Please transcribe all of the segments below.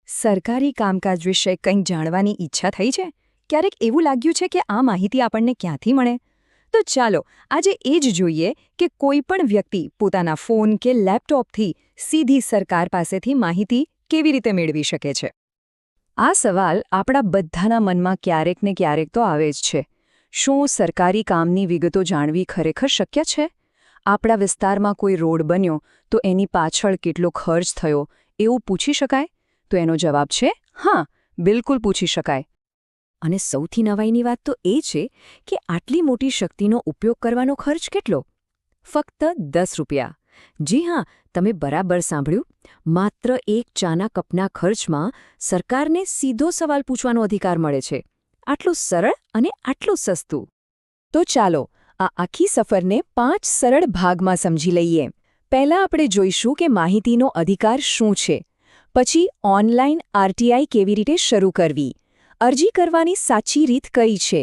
સરકારી કામકાજ વિશે કંઈક જાણવાની ઈચ્છા થઈ છે? ક્યારેક એવું લાગ્યું છે કે આ માહિતી આપણને ક્યાંથી મળે? તો ચાલો આજે એ જ જોઈએ કે કોઈ પણ વ્યક્તિ પોતાના ફોન કે લેપટોપથી સીધી સરકાર પાસેથી માહિતી કેવી રીતે મેળવી શકે છે. આ સવાલ આપણા બધાના મનમાં ક્યારેક ને ક્યારેક તો આવે જ છે. શું સરકારી કામની વિગતો જાણવી ખરેખર શક્ય છે? આપણા વિસ્તારમાં કોઈ રોડ બન્યો તો એની પાછળ કેટલો ખર્ચ થયો એવું પૂછી શકાય? તો એનો જવાબ છે હા, બિલકુલ પૂછી શકાય. અને સૌથી નવાઈની વાત તો એ છે કે આટલી મોટી શક્તિનો ઉપયોગ કરવાનો ખર્ચ કેટલો? ફક્ત 10 રૂપિયા. જી હા, તમે બરાબર સાંભળ્યું. માત્ર એક ચાના કપના ખર્ચમાં સરકારને સીધો સવાલ પૂછવાનો અધિકાર મળે છે. આટલું સરળ અને આટલું સસ્તું. તો ચાલો આ આખી સફરને 5 સરળ ભાગમાં સમજી લઈએ. પહેલાં આપણે જોઈશું કે માહિતીનો અધિકાર શું છે. પછી ઓનલાઈન આરટીઆઈ કેવી રીતે શરૂ કરવી, અરજી કરવાની સાચી રીત કઈ છે,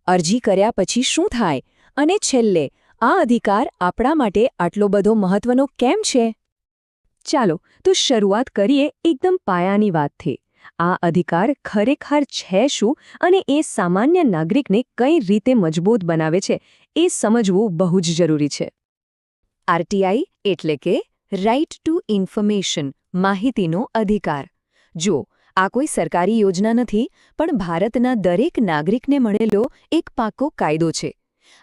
અરજી કર્યા પછી શું થાય, અને છેલ્લે આ અધિકાર આપણા માટે આટલો બધો મહત્વનો કેમ છે. ચાલો તો શરૂઆત કરીએ એકદમ પાયાની વાતથી. આ અધિકાર ખરેખર છે શું અને એ સામાન્ય નાગરિકને કઈ રીતે મજબૂત બનાવે છે એ સમજવું બહુ જ જરૂરી છે. આરટીઆઈ એટલે કે રાઇટ ટુ ઇન્ફોર્મેશન, માહિતીનો અધિકાર. જો આ કોઈ સરકારી યોજના નથી, પણ ભારતના દરેક નાગરિકને મળેલો એક પાકો કાયદો છે.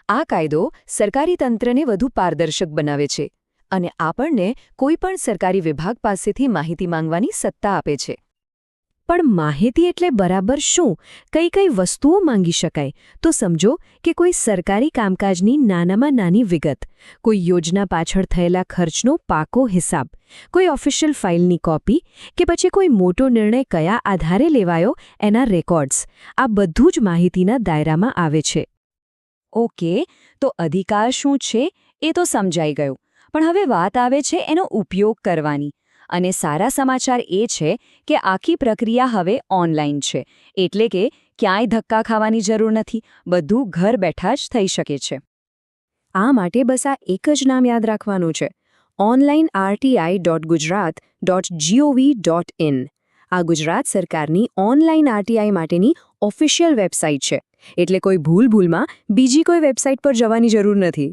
આ કાયદો સરકારી તંત્રને વધુ પારદર્શક બનાવે છે અને આપણને કોઈપણ સરકારી વિભાગ પાસેથી માહિતી માંગવાની સત્તા આપે છે. પણ માહિતી એટલે બરાબર શું? કઈ કઈ વસ્તુઓ માંગી શકાય? તો સમજો કે કોઈ સરકારી કામકાજની નાનામાં નાની વિગત, કોઈ યોજના પાછળ થયેલા ખર્ચનો પાકો હિસાબ, કોઈ ઓફિશિયલ ફાઇલની કોપી, કે પછી કોઈ મોટો નિર્ણય કયા આધારે લેવાયો એના રેકોર્ડ્સ. આ બધું જ માહિતીના દાયરામાં આવે છે. ઓકે, તો અધિકાર શું છે એ તો સમજાઈ ગયું. પણ હવે વાત આવે છે એનો ઉપયોગ કરવાની. અને સારા સમાચાર એ છે કે આખી પ્રક્રિયા હવે ઓનલાઈન છે. એટલે કે ક્યાંય ધક્કા ખાવાની જરૂર નથી. બધું ઘર બેઠા જ થઈ શકે છે. આ માટે બસ આ એક જ નામ યાદ રાખવાનું છે: onlineRTI.gujarat.gov.in. આ ગુજરાત સરકારની ઓનલાઈન આરટીઆઈ માટેની ઓફિશિયલ વેબસાઇટ છે. એટલે કોઈ ભૂલમાં બીજી કોઈ વેબસાઇટ પર જવાની જરૂર નથી.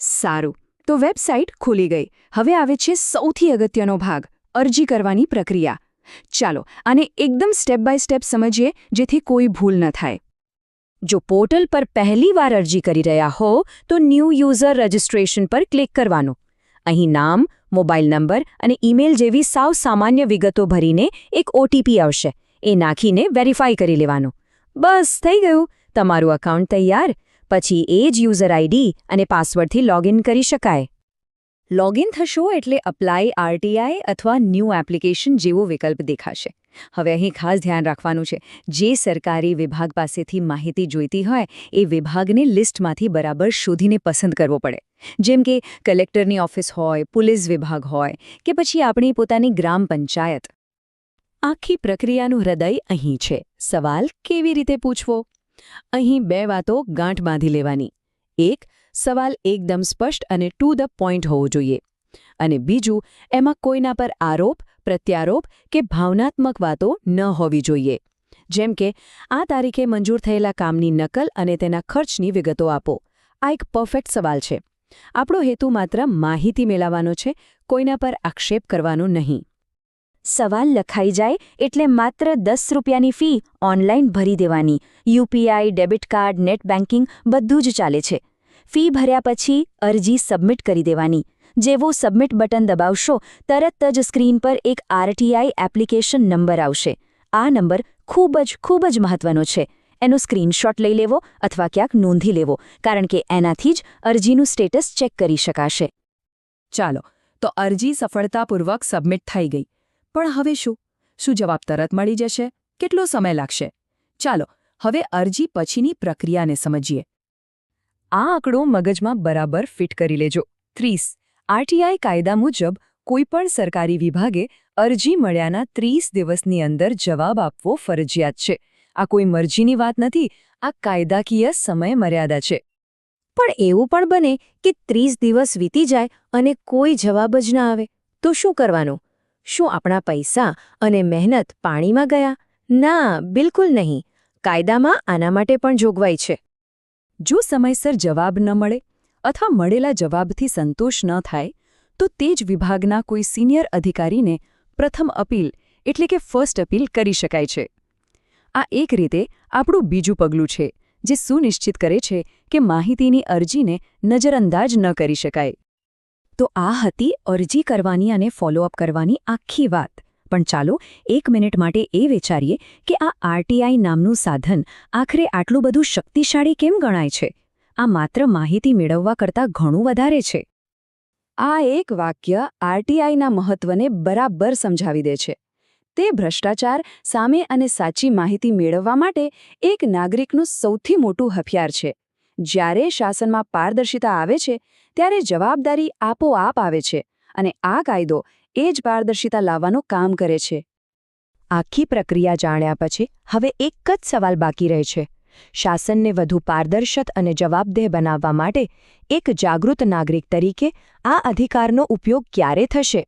સારું, તો વેબસાઇટ ખુલી ગઈ. હવે આવે છે સૌથી અગત્યનો ભાગ: અરજી કરવાની પ્રક્રિયા. ચાલો આને એકદમ સ્ટેપ બાય સ્ટેપ સમજીએ, જેથી કોઈ ભૂલ ન થાય. જો પોર્ટલ પર પહેલીવાર અરજી કરી રહ્યા હો તો ન્યૂ યુઝર રજિસ્ટ્રેશન પર ક્લિક કરવાનું. અહીં નામ, મોબાઈલ નંબર અને ઈમેલ જેવી સાવ સામાન્ય વિગતો ભરીને એક ઓટીપી આવશે. એ નાખીને વેરીફાઈ કરી લેવાનું. બસ થઈ ગયું, તમારું એકાઉન્ટ તૈયાર. પછી એ જ યુઝર આઈડી અને પાસવર્ડથી લોગિન કરી શકાય. લોગિન થશો એટલે અપ્લાય આરટીઆઈ અથવા ન્યૂ એપ્લિકેશન જેવો વિકલ્પ દેખાશે. હવે અહીં ખાસ ધ્યાન રાખવાનું છે: જે સરકારી વિભાગ પાસેથી માહિતી જોઈતી હોય એ વિભાગને લિસ્ટમાંથી બરાબર શોધીને પસંદ કરવો પડે. જેમ કે કલેક્ટરની ઓફિસ હોય, પોલીસ વિભાગ હોય કે પછી આપણી પોતાની ગ્રામ પંચાયત. આખી પ્રક્રિયાનું હૃદય અહીં છે: સવાલ કેવી રીતે પૂછવો. અહીં 2 વાતો ગાંઠ બાંધી લેવાની. એક, સવાલ એકદમ સ્પષ્ટ અને ટુ ધ પોઈન્ટ હોવો જોઈએ. અને બીજું, એમાં કોઈના પર આરોપ, પ્રત્યારોપ કે ભાવનાત્મક વાતો ન હોવી જોઈએ. જેમ કે આ તારીખે મંજૂર થયેલા કામની નકલ અને તેના ખર્ચની વિગતો આપો. આ એક પરફેક્ટ સવાલ છે. આપણો હેતુ માત્ર માહિતી મેળવવાનો છે, કોઈના પર આક્ષેપ કરવાનો નહીં. સવાલ લખાઈ જાય એટલે માત્ર 10 રૂપિયાની ફી ઓનલાઈન ભરી દેવાની. UPI, debit card, net banking બધું જ ચાલે છે. ફી ભર્યા પછી અરજી સબમિટ કરી દેવાની. જેવો સબમિટ બટન દબાવશો તરત જ સ્ક્રીન પર એક આરટીઆઈ એપ્લિકેશન નંબર આવશે. આ નંબર ખૂબ જ મહત્વનો છે. એનો સ્ક્રીનશોટ લઈ લેવો અથવા ક્યાંક નોંધી લેવો, કારણ કે એનાથી જ અરજીનું સ્ટેટસ ચેક કરી શકાશે. ચાલો, તો અરજી સફળતાપૂર્વક સબમિટ થઈ ગઈ. પણ હવે શું જવાબ તરત મળી જશે? કેટલો સમય લાગશે? ચાલો હવે અરજી પછીની પ્રક્રિયાને સમજીએ. આ આંકડો મગજમાં બરાબર ફિટ કરી લેજો. 30. આરટીઆઈ કાયદા મુજબ કોઈપણ સરકારી વિભાગે અરજી મળ્યાના 30 દિવસની અંદર જવાબ આપવો ફરજિયાત છે. આ કોઈ મરજીની વાત નથી, આ કાયદાકીય સમય મર્યાદા છે. પણ એવું પણ બને કે 30 દિવસ વીતી જાય અને કોઈ જવાબ જ ના આવે. તો શું કરવાનું? શું આપણા પૈસા અને મહેનત પાણીમાં ગયા? ના, બિલકુલ નહીં. કાયદામાં આના માટે પણ જોગવાઈ છે. જો સમયસર જવાબ ન મળે અથવા મળેલા જવાબથી સંતોષ ન થાય તો તે જ વિભાગના કોઈ સિનિયર અધિકારીને પ્રથમ અપીલ એટલે કે ફર્સ્ટ અપીલ કરી શકાય છે. આ એક રીતે આપણું બીજું પગલું છે, જે સુનિશ્ચિત કરે છે કે માહિતીની અરજીને નજરઅંદાજ ન કરી શકાય. તો આ હતી અરજી કરવાની અને ફોલોઅપ કરવાની આખી વાત. પણ ચાલો 1 મિનિટ માટે એ વિચારીએ કે આ આરટીઆઈ નામનું સાધન આખરે આટલું બધું શક્તિશાળી કેમ ગણાય છે? આ માત્ર માહિતી મેળવવા કરતાં ઘણું વધારે છે. આ એક વાક્ય આરટીઆઈના મહત્વને બરાબર સમજાવી દે છે. તે ભ્રષ્ટાચાર સામે અને સાચી માહિતી મેળવવા માટે એક નાગરિકનું સૌથી મોટું હથિયાર છે. જ્યારે શાસનમાં પારદર્શિતા આવે છે ત્યારે જવાબદારી આપોઆપ આવે છે, અને આ કાયદો એ જ પારદર્શિતા લાવવાનું કામ કરે છે. આખી પ્રક્રિયા જાણ્યા પછી હવે એક જ સવાલ બાકી રહે છે. શાસનને વધુ પારદર્શક અને જવાબદેહ બનાવવા માટે એક જાગૃત નાગરિક તરીકે આ અધિકારનો ઉપયોગ ક્યારે થશે?